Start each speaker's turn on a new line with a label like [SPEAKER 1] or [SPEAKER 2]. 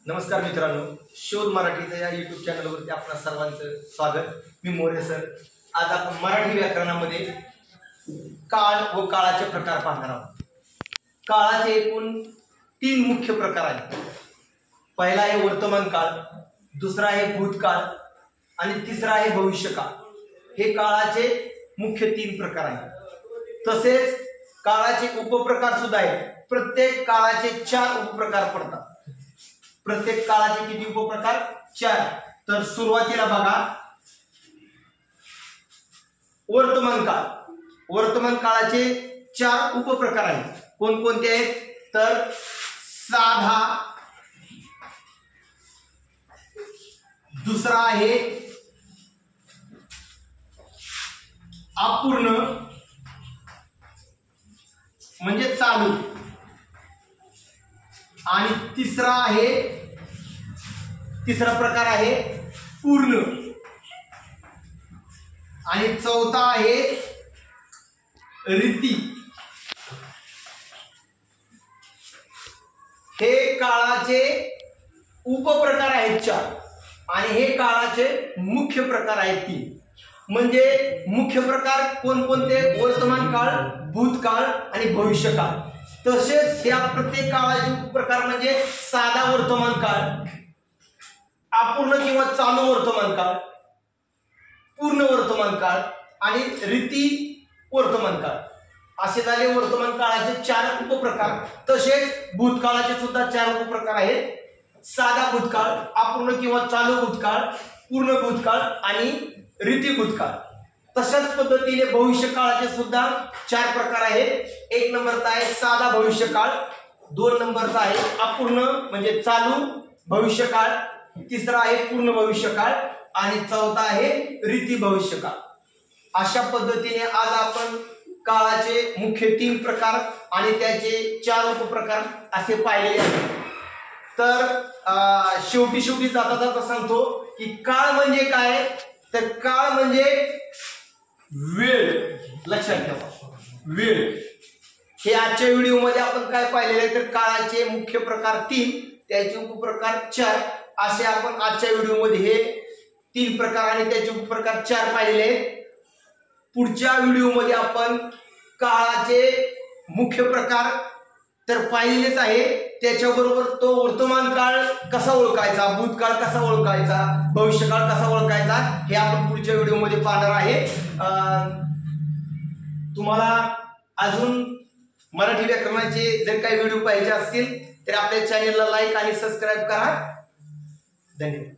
[SPEAKER 1] नमस्कार मित्रांनो, शोध मराठीच्या या यूट्यूब चॅनलवरती आपणा सर्वांचं स्वागत। मी मोरे सर। आज आपण मराठी व्याकरणामध्ये काळ व काळाचे प्रकार पाहणार आहोत। काळाचे एकूण 3 मुख्य प्रकार आहेत। पहिला आहे वर्तमान काळ, दुसरा आहे भूतकाळ आणि तिसरा आहे भविष्यकाळ। हे काळाचे मुख्य 3 प्रकार आहेत। तसेच काळाचे उपप्रकार सुद्धा आहेत। प्रत्येक काळाचे 4 उपप्रकार पडतात। प्रत्येक काळाचे किती उपप्रकार? 4। तर सुरुवातीला बघा, वर्तमान काळ। वर्तमान काळाचे 4 उपप्रकार आहेत। कोणकोणते आहेत? तर साधा, दुसरा आहे अपूर्ण म्हणजे चालू, आणि तिसरा प्रकार आहे पूर्ण, आणि चौथा आहे रीती। हे काळाचे उपप्रकार आहेत 4 आणि हे काळाचे मुख्य प्रकार आहेत 3। म्हणजे मुख्य प्रकार कोणकोणते? वर्तमान काळ, भूतकाळ आणि भविष्यकाळ। तसेच या प्रत्येक काळाचे उपप्रकार म्हणजे साधा वर्तमान काळ, अपूर्ण किंवा चालू वर्तमान काळ, पूर्ण वर्तमान काळ आणि रीती वर्तमान काळ। असे झाले वर्तमान काळाचे 4 उपप्रकार। तसेच भूतकाळाचे सुद्धा 4 उपप्रकार आहेत। साधा भूतकाळ, अपूर्ण किंवा चालू भूतकाळ, पूर्ण भूतकाळ आणि रीती भूतकाळ। तशाच पद्धतीने भविष्यकाळाचे सुद्धा 4 प्रकार आहेत। 1 नंबरचा आहे साधा भविष्यकाळ, 2 नंबरचा आहे अपूर्ण म्हणजे चालू भविष्यकाळ, तिसरा आहे पूर्ण भविष्यकाळ आणि चौथा आहे रीती भविष्यकाळ। अशा पद्धतीने आज आपण काळाचे मुख्य 3 प्रकार आणि त्याचे 4 उपप्रकार असे पाहिलेले आहेत। तर शेवटी जाता जाता सांगतो की काळ म्हणजे काय? तर काळ म्हणजे वेळ। लक्षात ठेवा, वेळ। हे आजच्या व्हिडिओमध्ये आपण काय पाहिलेले आहे? तर काळाचे मुख्य प्रकार 3, त्याचे उपप्रकार 4 असे आपण आजच्या व्हिडिओमध्ये हे 3 प्रकार आणि त्याचे उपप्रकार 4 पाहिलेले आहेत। पुढच्या व्हिडिओमध्ये आपण काळाचे मुख्य प्रकार तर पाहिलेलेच आहे, त्याच्याबरोबर तो वर्तमान काळ कसा ओळखायचा, भूतकाळ कसा ओळखायचा, भविष्यकाळ कसा ओळखायचा हे आपण पुढच्या व्हिडिओमध्ये पाहणार आहे। तुम्हाला अजून मराठी व्याकरणाचे जर काही व्हिडिओ पाहिजे असतील तर आपल्या चॅनलला लाईक आणि सबस्क्राईब करा। धन्यवाद।